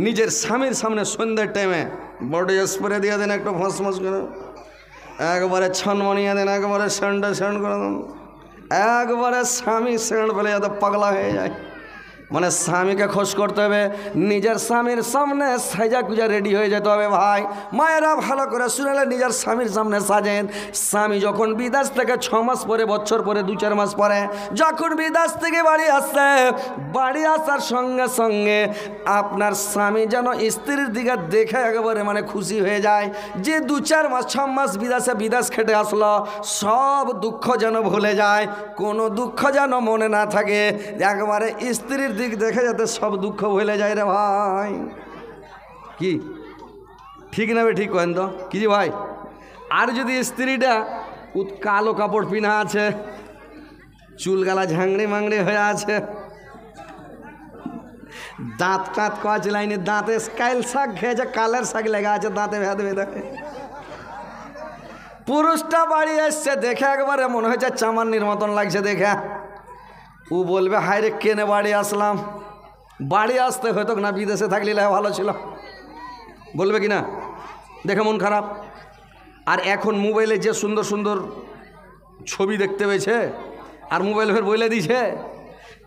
নিজের স্বামীর সামনে সন্ধ্যের টাইমে বডি স্প্রে দিয়ে দেন, একটু ফসফস করে, একবারে ছনমনিয়ে দেন, একবারে সেন্ট করে দেন, একবারে স্বামী সেন্ট পেলে যাতে পাগলা হয়ে যায়। মানে স্বামীকে খোঁজ করতে হবে, নিজের স্বামীর সামনে সাজা কুজা রেডি হয়ে যেতে হবে। ভাই মায়েরা ভালো করে শুনেলে, নিজের স্বামীর সামনে সাজেন। স্বামী যখন বিদেশ থেকে 6 মাস পরে, বছর পরে, 2-4 মাস পরে যখন বিদেশ থেকে বাড়ি আসে, বাড়ি আসার সঙ্গে সঙ্গে আপনার স্বামী যেন স্ত্রীর দিকে দেখে একেবারে মানে খুশি হয়ে যায় যে 2-4 মাস 6 মাস বিদেশ খেটে আসলো, সব দুঃখ যেন ভুলে যায়, কোনো দুঃখ যেন মনে না থাকে, একবারে স্ত্রীর দিক দেখে যাতে সব দুঃখ ভুলে যায় রে ভাই। কি ঠিক না? ঠিক কেন তো কি ভাই? আর যদি স্ত্রীটা কালো কাপড় পিনা আছে, চুলগালা ঝাংড়ি মাংড়ি হয়ে আছে, দাঁত টাঁত কয়েছে লাইনে, দাঁতে কাইল শাক খেয়েছে, কালের শাক লেগে আছে দাঁতে ভেদে ভেদে, পুরুষটা বাড়ি এসছে দেখে একবারে মনে হয়েছে চামান্নির মতন লাগছে দেখে, ও বলবে হায় রে কেনে বাড়ি আসলাম, বাড়ি আসতে হয়তো না বিদেশে থাকলে ভালো ছিল, বলবে কি না? দেখে মন খারাপ। আর এখন মোবাইলে যে সুন্দর সুন্দর ছবি দেখতে পেয়েছে, আর মোবাইল ফের বলে দিয়েছে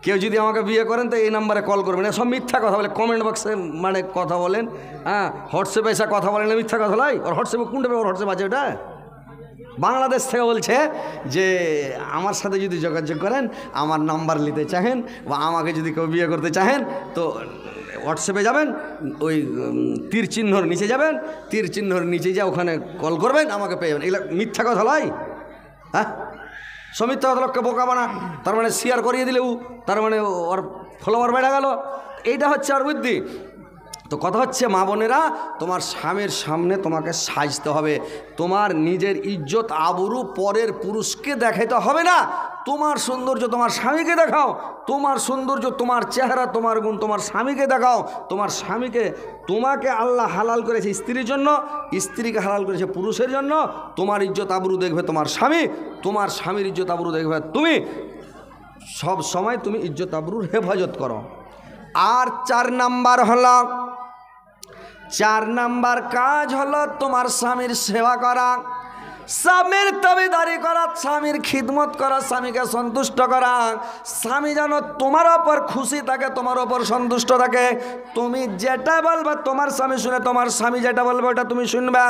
কেউ যদি আমাকে বিয়ে করেন তো এই নাম্বারে কল করবেন। সব মিথ্যা কথা বলে, কমেন্ট বক্সে মানে কথা বলেন, হ্যাঁ হোয়াটসঅ্যাপে এসে কথা বলেন, মিথ্যা কথা লাই। ওর হোয়াটসঅ্যাপে কোনটা ওর হোয়াটসঅ্যাপ আছে ওটা? বাংলাদেশ থেকে বলছে যে আমার সাথে যদি যোগাযোগ করেন, আমার নাম্বার নিতে চাহেন বা আমাকে যদি কেউ বিয়ে করতে চাহেন তো হোয়াটসঅ্যাপে যাবেন, ওই তীর চিহ্নর নিচে যাবেন, তীর চিহ্নর নিচে যা ওখানে কল করবেন, আমাকে পেয়ে যাবেন। এগুলো মিথ্যা কথা নয়, হ্যাঁ সব মিথ্যা কথা, লোককে বোকা বানা। তার মানে শেয়ার করিয়ে দিলেও তার মানে ওর ফলোয়ার বেড়ে গেল, এইটা হচ্ছে আর বুদ্ধি। তো কথা হচ্ছে মা বোনেরা, তোমার স্বামীর সামনে তোমাকে সাজতে হবে, তোমার নিজের ইজ্জত আবরু পরের পুরুষকে দেখাইতে হবে না। তোমার সৌন্দর্য তোমার স্বামীকে দেখাও, তোমার সৌন্দর্য তোমার চেহারা তোমার গুণ তোমার স্বামীকে দেখাও। তোমার স্বামীকে, তোমাকে আল্লাহ হালাল করেছে স্ত্রীর জন্য, স্ত্রীকে হালাল করেছে পুরুষের জন্য। তোমার ইজ্জত আবরু দেখবে তোমার স্বামী, তোমার স্বামীর ইজ্জত আবরু দেখবে তুমি। সব সময় তুমি ইজ্জত আবরুর হেফাজত করো। আর 4 নাম্বার হলো, 4 নাম্বার কাজ হলো তোমার স্বামীর সেবা করা, স্বামীর তাবেদারি করা, স্বামীর খিদমত করা, স্বামীকে সন্তুষ্ট করা। স্বামী যেন তোমার ওপর খুশি থাকে, তোমার ওপর সন্তুষ্ট থাকে। তুমি যেটা বলবে তোমার স্বামী শুনে, তোমার স্বামী যেটা বলবে ওটা তুমি শুনবে।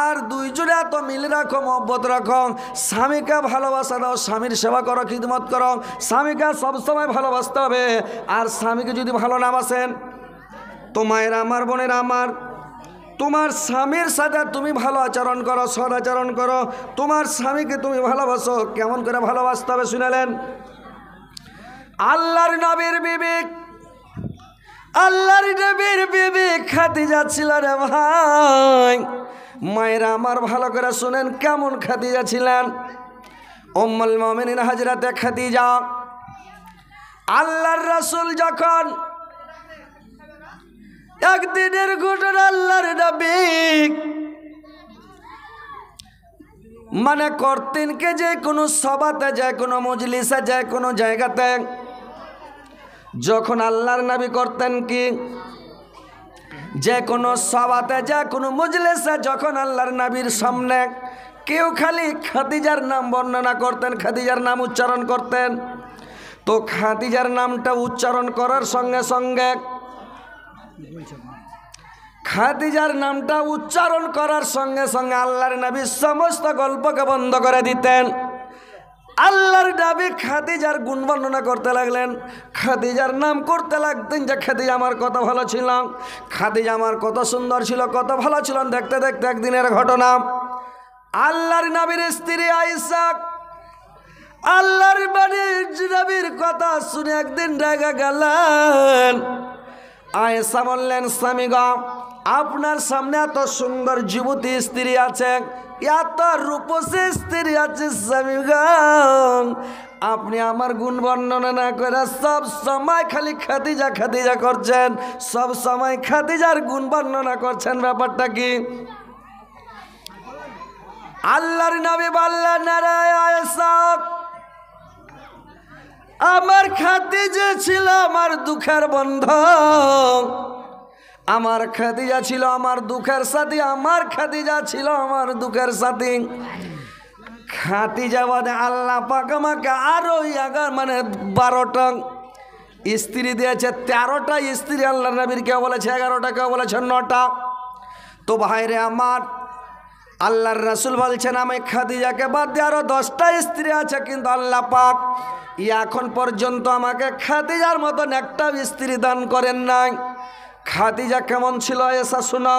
আর দুইজনে এত মিল রাখো, মহব্বত রাখো, স্বামীকে ভালোবাসা দাও, স্বামীর সেবা করো, খিদমত করো। স্বামীকে সবসময় ভালোবাসতে হবে। আর স্বামীকে যদি ভালো না বাসেন, তো মায়েরা আমার, বোনেরা আমার, তোমার স্বামীর সাথে তুমি ভালো আচরণ করো, সদাচরণ করো। তোমার স্বামীকে তুমি ভালোবাসো, কেমন করে ভালোবাসতে হবে শুনালেন? আল্লাহর নবীর বিবি, আল্লাহর নবীর বিবি খাদিজা ছিল রে ভাই। মায়েরা আমার ভালো করে শুনেন কেমন খাদিজা ছিলেন। উম্মুল মুমিনিন হযরতে খাদিজা, আল্লাহর রাসূল যখন একদিনের ঘটনা, আল্লাহর নবী মানে করতেন কে যে কোনো সভাতে, যে কোনো মজলিসে, যে কোনো জায়গাতে যখন আল্লাহর নবী করতেন কি, যে কোনো সভাতে, যে কোনো মজলিসে যখন আল্লাহর নবীর সামনে কেউ খালি খাদিজার নাম বর্ণনা করতেন, খাদিজার নাম উচ্চারণ করতেন, তো খাদিজার নামটা উচ্চারণ করার সঙ্গে সঙ্গে, খাদিজার নামটা উচ্চারণ করার সঙ্গে সঙ্গে আল্লাহর নবী সমস্ত গল্পকে বন্ধ করে দিতেন। আল্লাহর নবী খাদিজার গুণ বর্ণনা করতে লাগলেন, খাদিজার নাম করতে লাগতেন যে খাদিজা আমার কত ভালো ছিল, খাদিজা আমার কত সুন্দর ছিল, কত ভালো ছিল। দেখতে দেখতে একদিনের ঘটনা, আল্লাহর নবীর স্ত্রী আয়েশা আল্লাহর নবীর কথা শুনে একদিন রেগে গেলেন। আয়েশা বললেন, স্বামী গো, আপনার সামনে এত সুন্দর যুবতী স্ত্রী আছে, এত রূপসী স্ত্রী আছে, স্বামী গো আপনি আমার গুণ বর্ণনা না করে সব সময় খালি খাদিজা খাদিজা করছেন, সব সময় খাদিজার গুণ বর্ণনা করছেন, ব্যাপারটা কি? আল্লাহর নবী বললেন, আরে আয়েশা, আমার খাদিজা ছিল আমার দুঃখের বন্ধু, আমার খাদিজা ছিল আমার দুঃখের সাথী, আমার খাদিজা ছিল আমার দুঃখের সাথী। খাদিজা বাদে আল্লাহ পাক আমাকে আরো 12টা স্ত্রী দিয়েছে। 13টা স্ত্রী আল্লাহ নবীর কেউ বলেছে 11টা, কেউ বলেছে 9টা। তো ভাইরে আমার, আল্লাহর রাসূল বলছেন আমি খাদিজাকে বাদ দিয়ে আরো 10টা স্ত্রী আছে, কিন্তু আল্লাহ পাক এখন পর্যন্ত আমাকে খাদিজার মতন একটা স্ত্রী দান করেন নাই। খাদিজা কেমন ছিল এসা শোনা।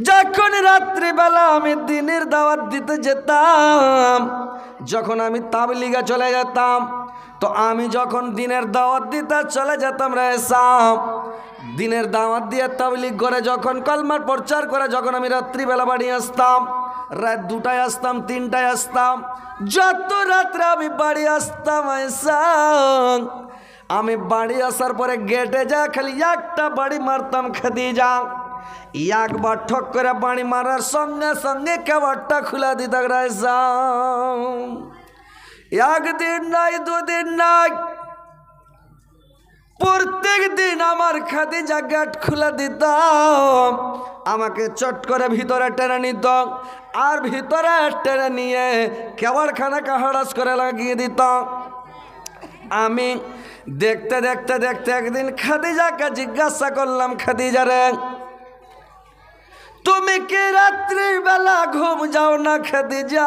যখন রাত্রিবেলা আমি দিনের দাওয়াত দিতে যেতাম, যখন আমি তাবলিগে চলে যেতাম, তো আমি যখন দিনের দাওয়াত দিতে চলে যেতাম রেসাম, দিনের দাওয়াত দিয়ে তাবলিগ করে যখন কলমার প্রচার করে যখন আমি রাত্রিবেলা বাড়ি আসতাম, রাত 2টায় আসতাম, 3টায় আসতাম, যত রাত্রে আমি বাড়ি আসতাম আইসাম, আমি বাড়ি আসার পরে গেটে যা খালি একটা বাড়ি মারতাম খাদিজা। একবার ঠক করে বাড়ি মারার সঙ্গে সঙ্গে কেবারটা খুলে দিতাম রাইসাম। একদিন নাই, 2 দিন নাই, প্রত্যেক দিন আমার খাদিজা গেট খুলে দিতাম, আমাকে চট করে ভিতরে টেনে নিত, আর ভিতরে টেনে নিয়ে কেবারখানাকে হড়াস করে লাগিয়ে দিত। আমি দেখতে দেখতে দেখতে একদিন খাদিজাকে জিজ্ঞাসা করলাম, খাদিজা রে, তুমি কি রাত্রিবেলা ঘুম যাও না খাদিজা?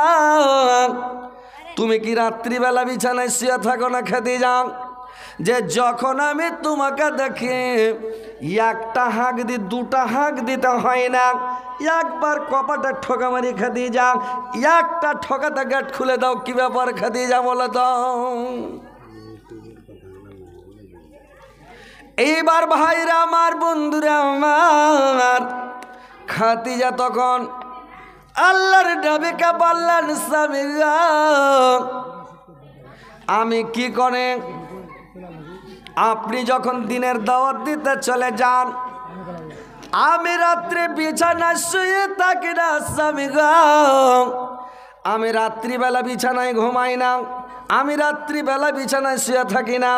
তুমি কি রাত্রিবেলা বিছানায় শুয়ে থাকো না খাদিজা? যে যখন আমি তোমাকে দেখি একটা হাঁক দি 2টা হাঁক দিতে হয় না, একবার কপাটে ঠোকা মারি খাদিজা, একটা ঠকাতে গেট খুলে দাও, কি ব্যাপার খাদিজা বলে দাও। এইবার ভাইরা আমার, বন্ধুরা আমার, খাদিজা তখন আল্লাহর নবীকে বললেন, স্বামী গো, আমি কি করে, আপনি যখন দিনের দাওয়াত দিতে চলে যান, আমি রাত্রে বিছানায় শুয়ে থাকি না স্বামী গো, আমি রাত্রিবেলা বিছানায় ঘুমাই না, আমি রাত্রিবেলা বিছানায় শুয়ে থাকি না,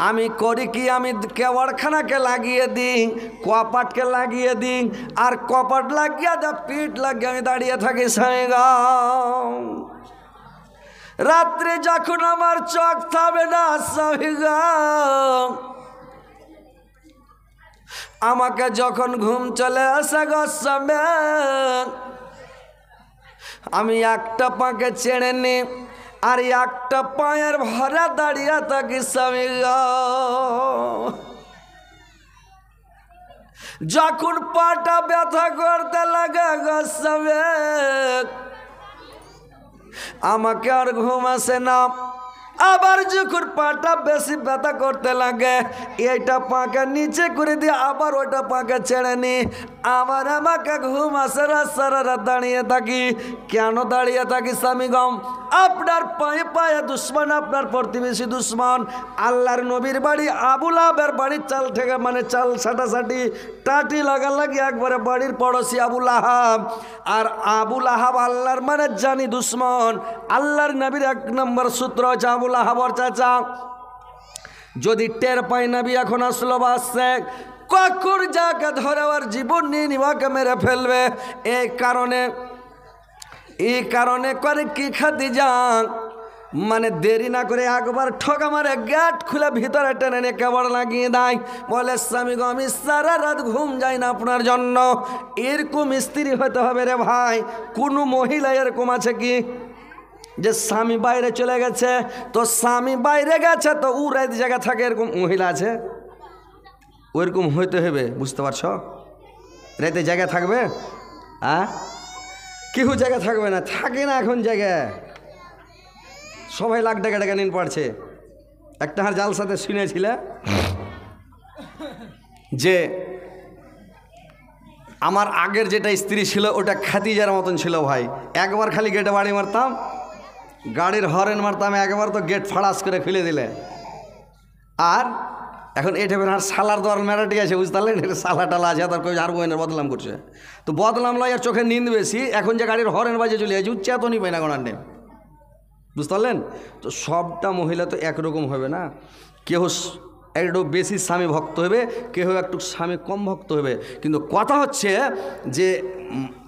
আমি করি কি, আমি কেওয়ারখানাকে লাগিয়ে দিই, কপাটকে লাগিয়ে দিই, আর কপাট লাগিয়ে দা পিঠ লাগিয়ে আমি দাঁড়িয়ে থাকি স্বামী গো। রাত্রে যখন আমার চোখ থামে না স্বামী গো, আমাকে যখন ঘুম চলে আসে গো স্বামী, আমি একটা পাকে ছেড়ে নি, আর একটা পায়ের ভরা দাঁড়িয়ে থাকি স্বামী গো। যখন পাটা ব্যথা করতে লাগে গো স্বামী, আমাকে আর ঘুম আসে না। আবার যখন পাটা বেশি ব্যথা করতে লাগে, এইটা পাকে নিচে করে দিয়ে আবার ওইটা পাকে ছেড়ে নি, আবার আমাকে ঘুম আসে না, সারা রাত দাঁড়িয়ে থাকি। কেন দাঁড়িয়ে থাকি স্বামী গম? আপনার পায়ে পায়ে দুশ্মন, আপনার প্রতিবেশী দুশ্মন, আল্লাহর নবীর বাড়ি আবু লাহাবের বাড়ির চাল থেকে চাল ছাটাছাটি টাটি লাগালাগি, একবারে বাড়ির পড়োশি আবু লাহাব। আর আবু লাহাব আল্লাহর জানি দুশ্মন। আল্লাহর নবীর 1 নম্বর সূত্র হচ্ছে আবু লাহাবর চাচা। যদি টের পাই নবী এখন আসলো বা আসছে, কখন যাকে ধরে আর জীবন নিয়ে নিবাকে মেরে ফেলবে। এই কারণে করে কি খাদিজা দেরি না করে একবার ঠকা মারে গেট খুলে ভিতরে টেনে নিয়ে কেবড় লাগিয়ে দেয়। বলে স্বামী গো, আমি সারা রাত ঘুম যাই না আপনার জন্য। এরকম স্ত্রী হতে হবে রে ভাই। কোনো মহিলা এরকম আছে কি যে স্বামী বাইরে চলে গেছে, তো স্বামী বাইরে গেছে তো ও রাত জায়গা থাকে, এরকম মহিলা আছে? ওইরকম হইতে হবে, বুঝতে পারছো? রাতে জায়গা থাকবে? কেউ জায়গা থাকবে না, থাকে না এখন জায়গায়। সবাই লাখ টাকা টাকা নিন পারছে। একটা হার জাল সাথে শুনেছিল যে আমার আগের যেটা স্ত্রী ছিল ওটা খাদিজার মতন ছিল ভাই। একবার খালি গেটে বাড়ি মারতাম, গাড়ির হরেন মারতাম, একবার তো গেট ফাড়াস করে খুলে দিলে। আর এখন এটা আর সালার দর মেরাটি আছে, বুঝতে পারলেন? সালা টালা আছে, তার আর বইনের বদলাম করছে। তো বদলাম লয় আর চোখে নিন্দ বেশি। এখন যে গাড়ির হরেন বাজে চলে যাচ্ছে, উচ্চেতনই পাই না গোনার, বুঝতে পারলেন? তো সবটা মহিলা তো একরকম হবে না। কেউ একটু বেশি স্বামী ভক্ত হবে, কেউ একটু স্বামী কম ভক্ত হবে। কিন্তু কথা হচ্ছে যে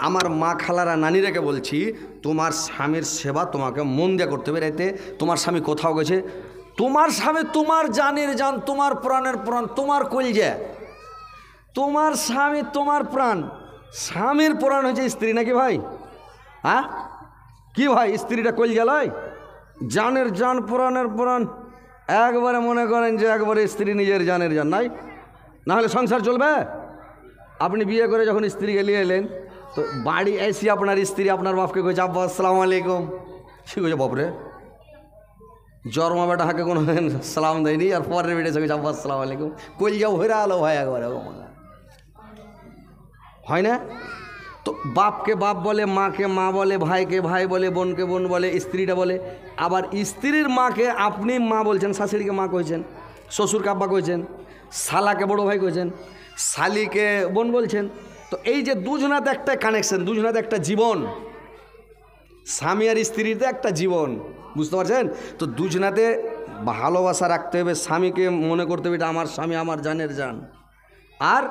আমার মা খালারা নানিরাকে বলছি, তোমার স্বামীর সেবা তোমাকে মন দিয়ে করতে হবে। এতে তোমার স্বামী কোথাও গেছে, তোমার স্বামী তোমার জানের জান, তোমার প্রাণের প্রাণ, তোমার কলজা। তোমার স্বামী তোমার প্রাণ, স্বামীর প্রাণ হচ্ছে স্ত্রী, নাকি ভাই? হ্যাঁ কি ভাই, স্ত্রীটা কলজা লয়? জানের জান, প্রাণের প্রাণ। একবারে মনে করেন যে একবারে স্ত্রী নিজের জানের জান, নাই না হলে সংসার চলবে? আপনি বিয়ে করে যখন স্ত্রীকে নিয়ে এলেন, তো বাড়ি এসে আপনার স্ত্রী আপনার বাপকে কইছে আব্বা আসসালামু আলাইকুম, সে কইছে বাপরে জন্মা বেটা হাঁকে কোনো সালাম দেয়নি, আর পরের বেটে সে কইছে আব্বা আসসালামু আলাইকুম। কলজা ভরে আলো ভাই একবারে, হয় না? তো বাপকে বাপ বলে, মাকে মা বলে, ভাইকে ভাই বলে, বোনকে বোন বলে, স্ত্রীটা বলে। আবার স্ত্রীর মাকে আপনি মা বলছেন, শাশুড়িকে মা কইছেন, শ্বশুরকে আব্বা কইছেন, শালাকে বড় ভাই কইছেন, শালিকে বোন বলছেন। তো এই যে দুজনাতে একটা কানেকশন, দুজনাতে একটা জীবন, স্বামী আর স্ত্রীতে একটা জীবন, বুঝতে পারছেন? তো দুজনাতে ভালোবাসা রাখতে হবে। স্বামীকে মনে করতে হবে এটা আমার স্বামী, আমার জানের জান, আর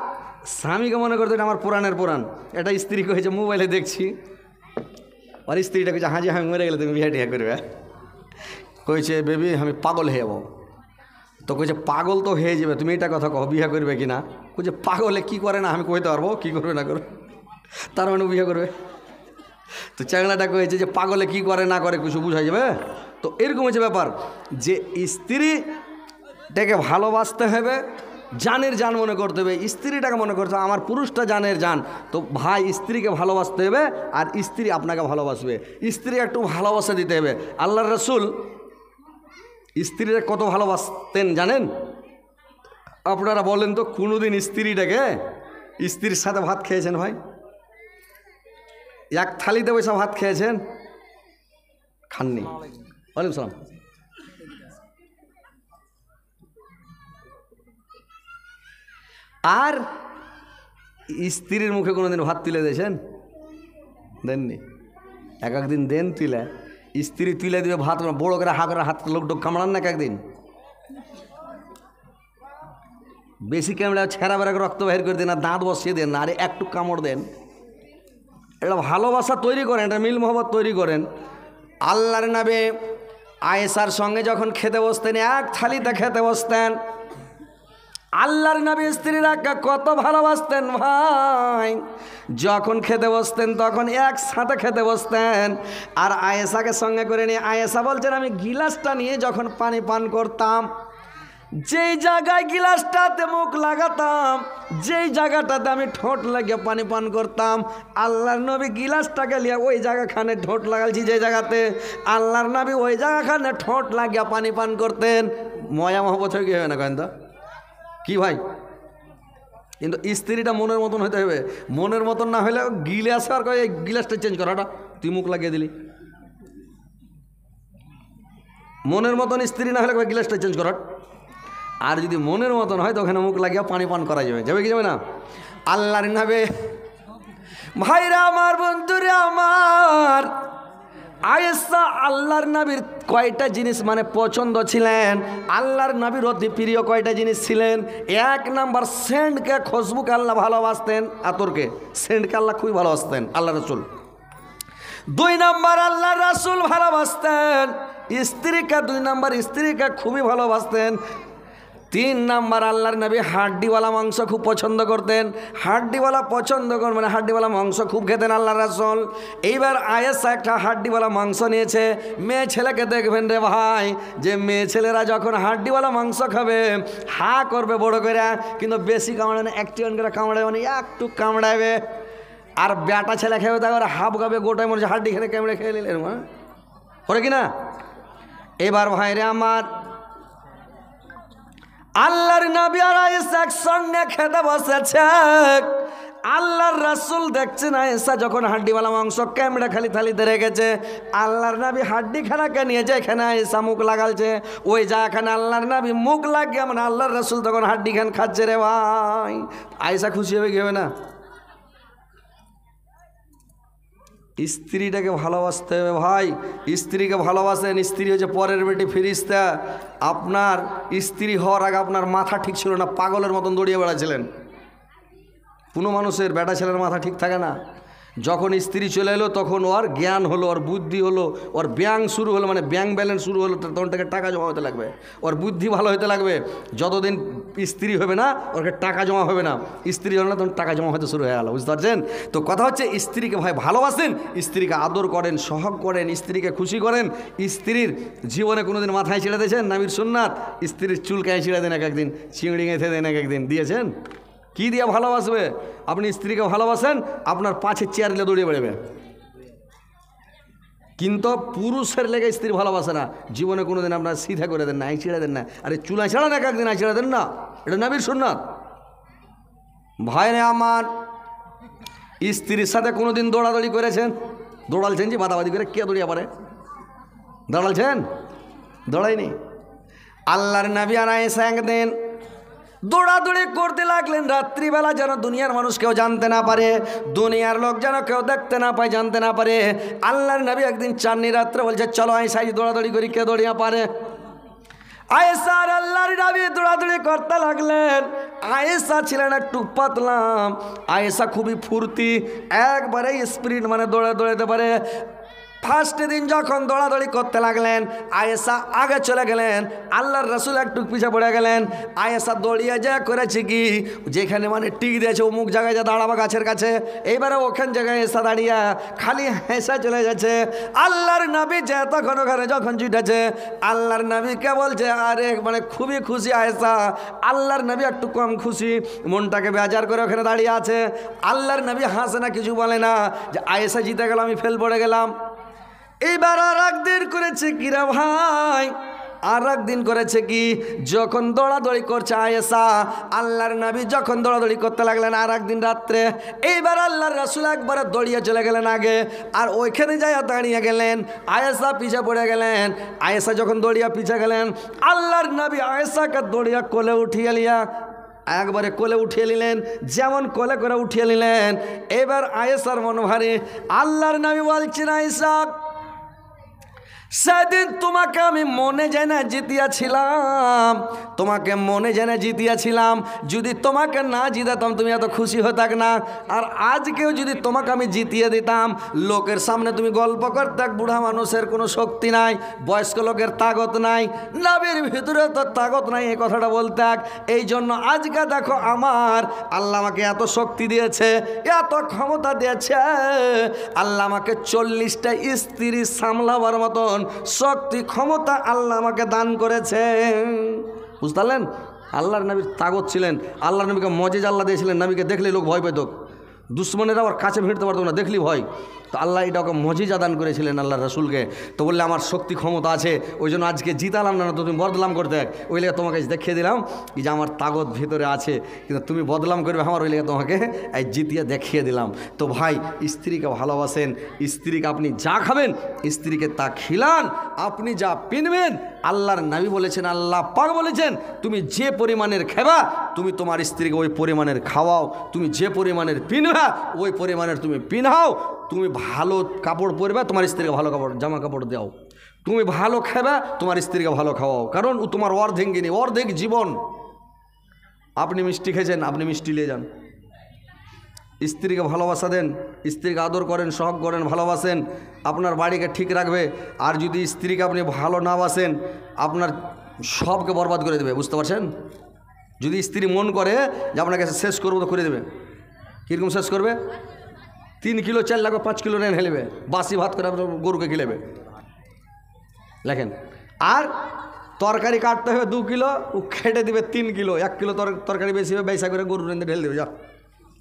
স্বামীকে মনে করতে এটা আমার পুরাণের পুরাণ। এটা স্ত্রী কয়েছে মোবাইলে দেখছি, আর স্ত্রীটা কইছে হাজি আমি মরে গেলে তুমি বিয়ে টিয়া করবে। কইছে বেবি আমি পাগল হয়ে যাবো। তো কইছে পাগল তো হয়ে যাবে, তুমি এটা কথা কও বিয়ে করবে কি না? কইছে পাগলে কি করে না আমি কইতে পারবো, কি করবে না করবে, তার মানে বিয়ে করবে। তো চ্যাংলাটা কয়েছে যে পাগলে কি করে না করে কিছু বুঝাই যাবে। তো এরকম হচ্ছে ব্যাপার যে স্ত্রীটাকে ভালোবাসতে হবে, জানের জান মনে করতে হবে, স্ত্রীটাকে মনে করতে হবে আমার পুরুষটা জানের জান। তো ভাই স্ত্রীকে ভালোবাসতে হবে, আর স্ত্রী আপনাকে ভালোবাসবে। স্ত্রী একটু ভালোবাসা দিতে হবে। আল্লাহর রাসূল স্ত্রীরা কত ভালোবাসতেন জানেন? আপনারা বলেন তো কোনোদিন স্ত্রীর সাথে ভাত খেয়েছেন ভাই? এক থালিতে বসে ভাত খেয়েছেন? খাননি। ওয়ালাইকুম সালাম। আর স্ত্রীর মুখে কোনোদিন ভাত তুলে দিয়েছেন? দেননি। এক একদিন দেন তুলে, স্ত্রী তুলে দিবে ভাত, বড় করে হাত লোকটোক কামড়ান না এক একদিন। বেশি কামড়া ছেঁড়া বেড়া রক্ত বের করে দেন, আর দাঁত বসিয়ে দেন, আরে একটু কামড় দেন। এটা ভালোবাসা তৈরি করেন, এটা মিল মোহব্বত তৈরি করেন। আল্লাহর নবী আয়েশার সঙ্গে যখন খেতে বসতেন, এক থালিতে খেতে বসতেন। আল্লাহর নবী স্ত্রীরা কত ভালোবাসতেন ভাই। যখন খেতে বসতেন তখন একসাথে খেতে বসতেন। আর আয়েশাকে সঙ্গে করে নিয়ে, আয়েশা বলছেন আমি গিলাসটা নিয়ে যখন পানি পান করতাম, যেই জায়গায় গিলাসটাতে মুখ লাগাতাম, যেই জায়গাটাতে আমি ঠোঁট লাগিয়ে পানি পান করতাম, আল্লাহর নবী গিলাসটাকে লিয়ে ওই জায়গাখানে ঠোঁট লাগালছি, যে জায়গাতে আল্লাহর নবী ওই জায়গাখানে ঠোঁট লাগিয়ে পানি পান করতেন। ময়া মহব্বত হয়ে কি হবে না কেন তো? কি ভাই? কিন্তু স্ত্রীটা মনের মতন হতে হবে। মনের মতন না হলে গিলাস আর কয় এই গিলাসটা চেঞ্জ করাটা, তুই মুখ লাগিয়ে দিলি। মনের মতন স্ত্রী না হলে গিলাসটা চেঞ্জ করার। আর যদি মনের মতন হয় তো ওখানে মুখ লাগিয়ে পানি পান করা যাবে, যাবে কি যাবে না? আল্লাহর নবী ভাইরা আমার, বন্ধুরা আমার, আয়েশা আল্লাহর নবীর কয়টা জিনিস মানে পছন্দ ছিলেন, আল্লাহর নবীর অতি প্রিয় কয়টা জিনিস ছিলেন? এক নাম্বার সেন্টকে, খুশবুকে আল্লাহ ভালোবাসতেন, আতরকে, সেন্টকে আল্লাহ খুবই ভালোবাসতেন আল্লাহ রাসূল। দুই নাম্বার আল্লাহর রাসূল ভালোবাসতেন স্ত্রীকে, দুই নাম্বার স্ত্রীকে খুবই ভালোবাসতেন। তিন নাম্বার আল্লাহর নবী হাড্ডিওয়ালা মাংস খুব পছন্দ করতেন। হাড্ডিওয়ালা পছন্দ করেন মানে হাড্ডিওয়ালা মাংস খুব খেতেন আল্লাহর রাসূল। এইবার আয়েশা একটা হাড্ডিওয়ালা মাংস নিয়েছে। মেয়ে ছেলেকে দেখবেন রে ভাই, যে মেয়ে ছেলেরা যখন হাড্ডিওয়ালা মাংস খাবে হা করবে বড় করে, কিন্তু বেশি কামড়াবে না, একটু করে কামড়াবে, মানে একটু কামড়াবে। আর বেটা ছেলে খেয়ে তারপরে হাফ গাবে, গোটায় মনে হচ্ছে হাড্ডি খেলে কামড়ে খেয়ে নিলেন, করে কিনা? এবার ভাইরে আমার, আল্লাহর নবী আর আয়েশা একসঙ্গে খেতে বসেছে। আল্লাহর রাসূল দেখছেন আয়েশা যখন হাড্ডিওয়ালা মাংস ক্যামড়া খালি থালিতে রেখেছে, আল্লাহর নবী হাড্ডি খানাকে নিয়ে যেখানে আয়েশা মুখ লাগালছে, ওই জায়গাখানে আল্লাহর নবী মুখ লাগিয়ে, মানে আল্লাহর রাসূল তখন হাড্ডি খান খাচ্ছে রে ভাই। আয়েশা খুশি হবে কি হবে না? স্ত্রীটাকে ভালোবাসতে হবে ভাই। স্ত্রীকে ভালোবাসেন, স্ত্রী হচ্ছে পরের বেটি ফিরিস্তা। আপনার স্ত্রী হওয়ার আগে আপনার মাথা ঠিক ছিল না, পাগলের মতন দৌড়িয়ে বেড়াচ্ছিলেন। কোনো মানুষের বেটা ছেলের মাথা ঠিক থাকে না। যখন স্ত্রী চলে এলো তখন ওর জ্ঞান হলো, ওর বুদ্ধি হলো, ওর ব্যাংক শুরু হলো, মানে ব্যাংক ব্যালেন্স শুরু হলো, তখন থেকে টাকা জমা হতে লাগবে, ওর বুদ্ধি ভালো হতে লাগবে। যতদিন স্ত্রী হবে না ওকে টাকা জমা হবে না, স্ত্রী হলো না তখন টাকা জমা হতে শুরু হয়ে গেল, বুঝতে পারছেন? তো কথা হচ্ছে স্ত্রীকে ভাই ভালোবাসেন, স্ত্রীকে আদর করেন, সহগ করেন, স্ত্রীকে খুশি করেন। স্ত্রীর জীবনে কোনোদিন মাথায় ছিঁড়ে দিয়েছেন? নবীর সুন্নাত, স্ত্রীর চুলকায় ছিঁড়ে দেন এক একদিন, চিংড়ি গেঁথে দেন এক একদিন, দিয়েছেন? কি দিয়ে ভালোবাসবে? আপনি স্ত্রীকে ভালোবাসেন, আপনার পাছে চেয়ার নিয়ে দৌড়িয়ে বেড়াবে। কিন্তু পুরুষের লেগে স্ত্রী ভালোবাসে না, জীবনে কোনোদিন আপনার সিধা করে দেন না, আই ছিঁড়ে দেন না। আরে চুলায় ছাড়া না এক একদিন, আই ছিঁড়ে দেন না, এটা নবীর সুন্নাত। ভাইরে আমার, স্ত্রীর সাথে কোনোদিন দৌড়াদৌড়ি করেছেন? দৌড়ালছেন যে বাদাবাদি করে, কে দৌড়িয়ে পারে? দৌড়ালছেন? দৌড়াইনি। আল্লাহর নবী আয়েশা একদিন দৌড়াদৌড়ি করতে লাগলেন রাত্রিবেলা, যেন দুনিয়ার মানুষ কেউ জানতে না পারে, দুনিয়ার লোক যেন কেউ দেখতে না পায়, জানতে না পারে। আল্লাহর নবী একদিন চাঁদনি রাত্রে বলছে, চলো আয়েশা দৌড়াদৌড়ি করি, কে দৌড়িয়ে পারে? আয়েশা আর আল্লাহর নবী দৌড়াদৌড়ি করতে লাগলেন। আয়েশা ছিলেন একটু পাতলা, আয়েশা খুবই ফুর্তি, একবারে স্পিরিট, মানে দৌড়াতে পারে। ফার্স্ট দিন যখন দৌড়াদৌড়ি করতে লাগলেন, আয়েশা আগে চলে গেলেন, আল্লাহর রাসূল একটু পিছিয়ে পড়ে গেলেন। আয়েশা দৌড়িয়ে যা করেছে কি, যেখানে মানে টিক দিয়েছে অমুক জায়গায় যা দাঁড়াবা গাছের কাছে, এইবারে ওখান জায়গায় এসা দাঁড়িয়ে খালি হেসে চলে যাচ্ছে। আল্লাহর নবী যে তখন ওখানে যখন জুটেছে, আল্লাহর নবীকে বলছে, আরে মানে খুবই খুশি আয়েশা। আল্লাহর নবী একটু কম খুশি, মনটাকে বেজার করে ওখানে দাঁড়িয়ে আছে। আল্লাহর নবী হাসে না, কিছু বলে না, যে আয়েশা জিতে গেল, আমি ফেল পড়ে গেলাম। এইবার আর একদিন করেছে কি রে ভাই, আর একদিন করেছে কি, যখন দৌড়াদৌড়ি করছে আয়েশা, আল্লাহর নবী যখন দৌড়াদৌড়ি করতে লাগলেন আর একদিন রাত্রে, এইবার আল্লাহর রাসূল একবারে দৌড়িয়ে চলে গেলেন আগে, আর ওইখানে যাই দাঁড়িয়ে গেলেন, আয়েশা পিছে পড়ে গেলেন। আয়েশা যখন দৌড়িয়া পিছে গেলেন, আল্লাহর নবী আয়েশাকে দৌড়িয়া কোলে উঠিয়ে লিয়া একবারে কোলে উঠিয়ে নিলেন, যেমন কোলে করে উঠিয়ে নিলেন। এবার আয়েশার মন ভারী। আল্লাহর নবী বলছেন, আয়েশা সেদিন তোমাকে আমি মনে জেনে জিতিয়াছিলাম, তোমাকে মনে জেনে জিতিয়াছিলাম, যদি তোমাকে না জিতাতাম তুমি এত খুশি হতাক না। আর আজকেও যদি তোমাকে আমি জিতিয়ে দিতাম, লোকের সামনে তুমি গল্প করতে, বুড়া মানুষের কোনো শক্তি নাই, বয়স্ক লোকের তাগত নাই, নবীর ভিতরে তো তাগত নাই, এই কথাটা বলতে। এই জন্য আজকে দেখো আমার আল্লাহ আমাকে এত শক্তি দিয়েছে, এত ক্ষমতা দিয়েছে, আল্লাহ আমাকে 40টা স্ত্রী সামলাবার মতন শক্তি ক্ষমতা আল্লাহ আমাকে দান করেছে, বুঝতে পারলেন? আল্লাহর নবীর তাগত ছিলেন, আল্লাহর নবীকে মজেজ আল্লাহ দিয়েছিলেন, নবীকে দেখলে লোক ভয় পেত, দুশ্মনেরা ওর কাছে ভিড়তে পারতো না, দেখলি ভয়। তো আল্লাহ এটা ওকে মজিজা দান করেছিলেন আল্লাহ রাসূলকে। তো বললে আমার শক্তি ক্ষমতা আছে, ওই জন্য আজকে জিতালাম না, তো তুমি বদলাম করতে, ওই লেগে তোমাকে দেখিয়ে দিলাম যে আমার তাগত ভিতরে আছে, কিন্তু তুমি বদলাম করবে আমার, ওই লেগে তোমাকে এই জিতিয়ে দেখিয়ে দিলাম। তো ভাই, স্ত্রীকে ভালোবাসেন, স্ত্রীকে আপনি যা খাবেন স্ত্রীকে তা খিলান, আপনি যা পিনবেন, আল্লাহর নবী বলেছেন, আল্লাহ পাক বলেছেন, তুমি যে পরিমাণের খাবা তুমি তোমার স্ত্রীকে ওই পরিমাণের খাওয়াও, তুমি যে পরিমাণের পিনবা ওই পরিমাণের তুমি পিনহাও, তুমি ভালো কাপড় পরবে তোমার স্ত্রীকে ভালো কাপড় জামা কাপড় দাও, তুমি ভালো খাবে তোমার স্ত্রীকে ভালো খাওয়াও, কারণ ও তোমার অর্ধেঙ্গিনী, অর্ধেক জীবন। আপনি মিষ্টি খেয়েছেন, আপনি মিষ্টি নিয়ে যান, স্ত্রীকে ভালোবাসা দেন, স্ত্রীকে আদর করেন, সহগ করেন, ভালোবাসেন, আপনার বাড়িকে ঠিক রাখবে। আর যদি স্ত্রীকে আপনি ভালো না বাসেন, আপনার সবকে বরবাদ করে দেবে, বুঝতে পারছেন? যদি স্ত্রী মন করে যে আপনাকে শেষ করবো, তো করে দেবে। কীরকম শেষ করবে? 3 কিলো চাল লাগবে, 5 কিলো রেন হেলেবে, বাসি ভাত করে আপনার গরুকে খেলেবে, লেখেন। আর তরকারি কাটতে হবে 2 কিলো, ও খেটে দিবে 3 কিলো, 1 কিলো তরকারি বেশি হবে, বেসা করে গরু রেন্দে ঢেলে দেবে, যা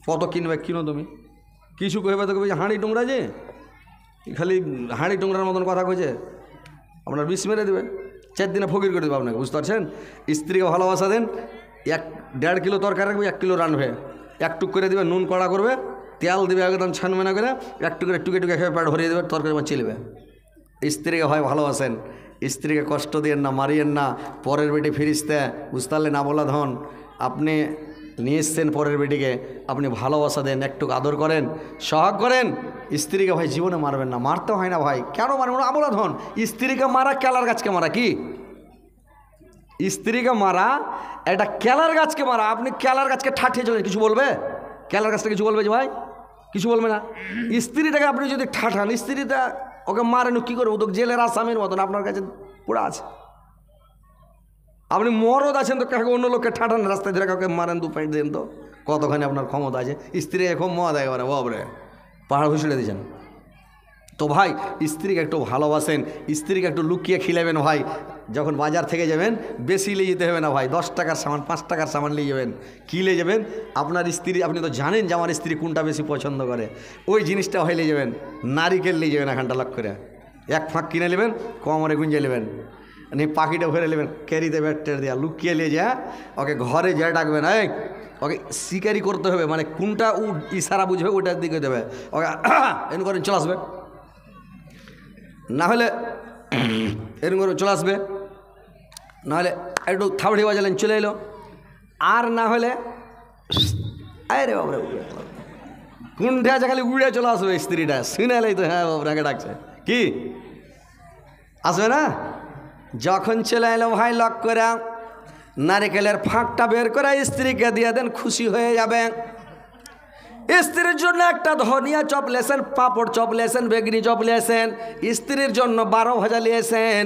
কত কিনবে কিনো তুমি। কিছু কহবে তো কবে হাঁড়ি টুংরা, যে খালি হাঁড়ি টুংরার মতন কথা কইছে, আপনার বিষ মেরে দেবে, 4 দিনে ফকির করে দেবে আপনাকে, বুঝতে পারছেন? স্ত্রীকে ভালোবাসা দেন, 1.5 কিলো তরকারি রাখবে, 1 কিলো রানবে, একটুক করে দেবে, নুন কড়া করবে, তেল দেবে একদম ছানবে না করে, একটু করে টুকে টুকে খেয়ে পেট ভরিয়ে দেবে, তরকারি মাছ চিলবে। স্ত্রীকে হয় ভালোবাসেন, স্ত্রীকে কষ্ট দিয়েন না, মারিয়েন না, পরের বেটে ফিরিস্তে, বুঝতে পারলেন? না বলা ধন, আপনি নিয়ে এসছেন পরের বেটিকে, আপনি ভালোবাসা দেন, একটু আদর করেন, সহাগ করেন। স্ত্রীকে ভাই জীবনে মারবেন না, মারতে হয় না ভাই। কেন মারবেন? অপরাধ হন। স্ত্রীকে মারা কেলার গাছকে মারা। কি স্ত্রীকে মারা? একটা কেলার গাছকে মারা। আপনি কেলার গাছকে ঠাঠিয়ে চলেন, কিছু বলবে? কেলার গাছটা কিছু বলবে যে ভাই? কিছু বলবে না। স্ত্রীটাকে আপনি যদি ঠাঠান, স্ত্রীটা ওকে মারেন, কী করবো? তো জেলের আসামির মতন আপনার কাছে পুরা আছে। আপনি মরদ আছেন তো কাউকে অন্য লোককে ঠাঠান, রাস্তায় ধরে কাউকে মারেন, 2 পয়েন্ট দেন তো, কতখানি আপনার ক্ষমতা আছে। স্ত্রী এখন মদ একেবারে বাবরে পাহাড় ঘুষড়ে দিয়েছেন। তো ভাই স্ত্রীকে একটু ভালোবাসেন, স্ত্রীকে একটু লুকিয়ে খিলাবেন ভাই। যখন বাজার থেকে যাবেন বেশি নিয়ে যেতে হবে না ভাই, 10 টাকার সামান 5 টাকার সামান নিয়ে যাবেন। কী নিয়ে যাবেন? আপনার স্ত্রী, আপনি তো জানেন যে আমার স্ত্রী কোনটা বেশি পছন্দ করে, ওই জিনিসটা হয় নিয়ে যাবেন। নারিকেল নিয়ে যাবেন 1 ঘন্টা লাখ করে, 1 ফাঁক কিনে নেবেন, কোমরে গুঞ্জে নেবেন, নিয়ে পাখিটা ভরে নেবেন, ক্যারিতে ব্যাটের দেওয়া, লুকিয়ে নিয়ে যা ওকে ঘরে যা ডাকবেন। এই ওকে শিকারি করতে হবে, মানে কোনটা ও ইশারা বুঝবে ওটার দিকে দেবে, ওকে এরকম করেন চলে আসবে, না হলে এরকম করে চলে আসবে, নাহলে একটু থাবড়ি বাজালেন চলে এলো, আর না হলে আরে বাবরে কোনটা আছে খালি উড়ে চলে আসবে স্ত্রীটা, শুনে এলেই তো হ্যাঁ বাবরাকে ডাকছে। কি আসবে না? যখন চলে এলো ভাই লক করে নারিকেলের ফাঁকটা বের করে স্ত্রীকে দিয়ে দেন, খুশি হয়ে যাবে। স্ত্রীর জন্য একটা ধনিয়া চপ লেছেন, পাঁপড় চপ লেছেন, বেগনি চপ লেছেন, স্ত্রীর জন্য 12 ভাজা লিয়েছেন।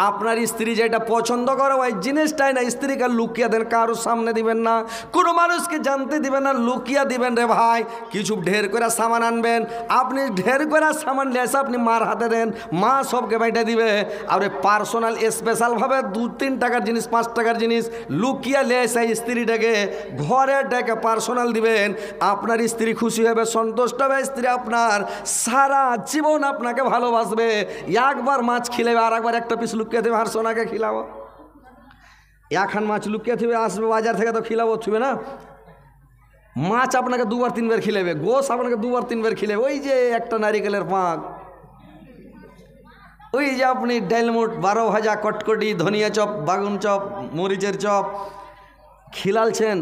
আপনার স্ত্রী যেটা পছন্দ করে ওই জিনিসটাই না স্ত্রীকে লুকিয়ে দেন, কারোর সামনে দিবেন না, কোনো মানুষকে জানতে দিবেন না, লুকিয়ে দিবেন রে ভাই। কিছু ঢের করে সামান আনবেন, আপনি ঢের করে সামান লিয়েছে আপনি মার হাতে দেন, মা সবকে বাইটা দিবে। আর পার্সোনাল স্পেশালভাবে 2-3 টাকার জিনিস 5 টাকার জিনিস লুকিয়ে লিয়েছে স্ত্রীটাকে ঘরে ডেকে পার্সোনাল দিবেন। আপনার স্ত্রী খুশি হবে, সন্তুষ্ট হবে, স্ত্রী আপনার সারা জীবন আপনাকে ভালোবাসবে। একবার মাছ খিলাবে, আর একবার একটা পিস লুকিয়ে দেবে, আর সোনাকে খিলাবো। এখন মাছ লুকিয়ে থিবে, আসবে বাজার থেকে তো খিলাবো, থুবে না। মাছ আপনাকে 2-3 বার খিলাবে, গোশ আপনাকে 2-3 বার খিলাবে। ওই যে একটা নারিকেলের পাঁক, ওই যে আপনি ডালমুট 12 ভাজা, কটকটি, ধনিয়া চপ, বাগুন চপ, মরিচের চপ খিলালছেন,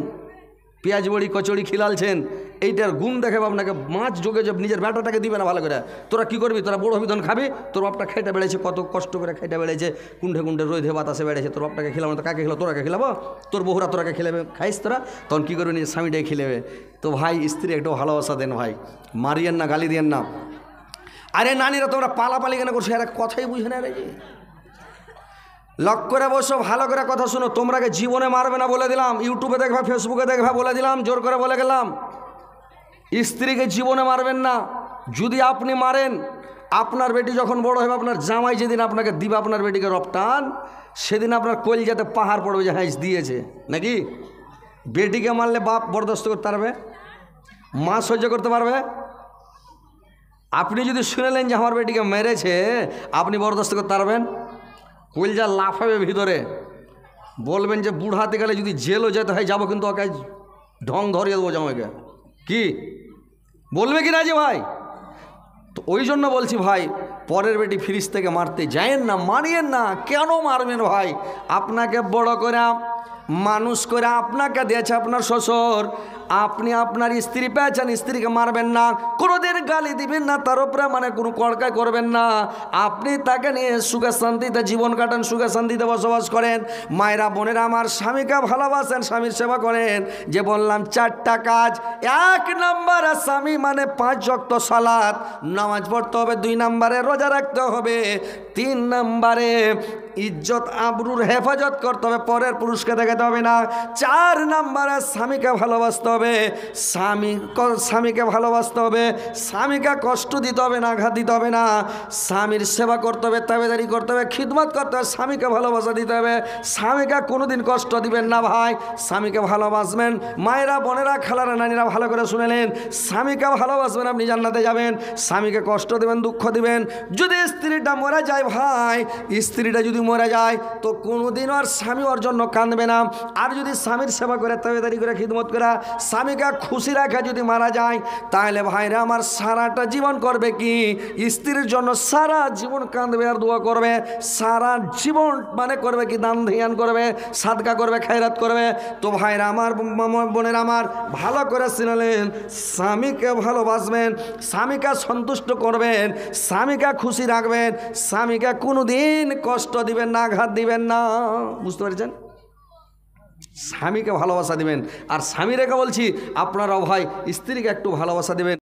পেঁয়াজ বড়ি কচুরি খিলালছেন, এইটার গুণ দেখাবে আপনাকে। মাছ যোগে যে নিজের বেটাটাকে দিবে না ভালো করে, তোরা কি করবি, তোরা বড় হবি তখন খাবি, তোর বাপটা খেটে বেড়েছে, কত কষ্ট করে খেটে বেড়েছে, কুণ্ঠে কুণ্ঠে রোদে বাতাসে বেড়েছে, তোর বাপটাকে খেলাবো তো কাকে খেলাবো? তোরাকে খেলাবো, তোর বহুরা তোরাকে খেলাবে, খাইস তোরা, তখন কী করবি? নিজের স্বামীটাই খেলেবে। তো ভাই স্ত্রী একটু ভালোবাসা দেন ভাই, মারিয়েন না, গালি দিয়েন না। আরে নানিরা তোমরা পালাপালি কেন করছো? এরা কথাই বুঝে না রে। লক করে বসো, ভালো করে কথা শুনো। তোমরাকে জীবনে মারবে না বলে দিলাম, ইউটিউবে দেখবে, ফেসবুকে দেখবে বলে দিলাম, জোর করে বলে গেলাম। স্ত্রীকে জীবনে মারবেন না। যদি আপনি মারেন, আপনার বেটি যখন বড় হবে, আপনার জামাই যেদিন আপনাকে দিবে আপনার বেটিকে রপ্তান, সেদিন আপনার কলজাতে পাহাড় পড়বে যে হ্যাঁ দিয়েছে নাকি। বেটিকে মারলে বাপ বরদাস্ত করতে পারবে? মা সহ্য করতে পারবে? আপনি যদি শুনেলেন যে আমার বেটিকে মেরেছে, আপনি বরদাস্ত করতে পারবেন? কলজা লাফাবে ভিতরে, বলবেন যে বুড়াতে গেলে যদি জেলও যেতে হয় যাবো, কিন্তু ওকে ঢং ধরিয়ে দেবো জামাইকে। কি বলবে কি না যে ভাই? তো ওই জন্য বলছি ভাই, পরের বেটি ফ্রিজ থেকে মারতে যায়েন না, মারিয়েন না। কেন মারবেন ভাই? আপনাকে বড় করে মানুষ করে আপনাকে দিয়েছে আপনার শ্বশুর, আপনি আপনার স্ত্রী পেয়েছেন, স্ত্রীকে মারবেন না, কোনোদিন গালি দিবেন না, তার উপরে মানে কোনো কড়কাই করবেন না। আপনি তাকে নিয়ে সুখে শান্তিতে জীবন কাটান, সুখে শান্তিতে বসবাস করেন। মায়েরা বোনেরা আমার, স্বামীকে ভালোবাসেন, স্বামীর সেবা করেন। যে বললাম 4টা কাজ, 1 নম্বরে স্বামী মানে 5 ওয়াক্ত সালাত নামাজ পড়তে হবে, 2 নম্বরে রোজা রাখতে হবে, 3 নম্বরে ইজ্জত আবরুর হেফাজত করতে হবে, পরের পুরুষকে দেখাতে হবে না, 4 নম্বরে স্বামীকে ভালোবাসতে হবে, স্বামীকে ভালোবাসতে হবে, স্বামীকে কষ্ট দিতে হবে না, আঘাত দিতে হবে না, স্বামীর সেবা করতে হবে, তাবেদারি করতে হবে, খিদমত করতে হবে, স্বামীকে ভালোবাসা দিতে হবে, স্বামীকে কোনোদিন কষ্ট দিবেন না ভাই, স্বামীকে ভালোবাসবেন। মায়েরা বোনেরা খালারা নানিরা ভালো করে শুনেলেন, স্বামীকে ভালোবাসবেন, আপনি জান্নাতে যাবেন। স্বামীকে কষ্ট দিবেন, দুঃখ দিবেন। যদি স্ত্রীটা মরে যায় ভাই, স্ত্রীটা যদি মরে যায় তো কোনোদিন আর স্বামী ওর জন্য কাঁদবে না, আর যদি স্বামীর সেবা করে তাবেদারি করে খিদমত করা স্বামীকে খুশি রাখা যদি মারা যায় তাহলে ভাইরা আমার সারাটা জীবন করবে কি স্ত্রীর জন্য সারা জীবন কাঁদবে আর দোয়া করবে সারা জীবন মানে করবে কি দান ধ্যান করবে সাদকা করবে খায়রাত করবে। তো ভাইরা আমার বোনের আমার ভালো করে শুনলেন স্বামীকে ভালোবাসবেন স্বামীকে সন্তুষ্ট করবেন স্বামীকে খুশি রাখবেন স্বামীকে কোনোদিন কষ্ট দিবেন না আঘাত দিবেন না। বুঝতে পেরেছেন? স্বামীকে ভালোবাসা দিবেন। আর স্বামীরেকে বলছি আপনারাও ভাই স্ত্রীকে একটু ভালোবাসা দিবেন।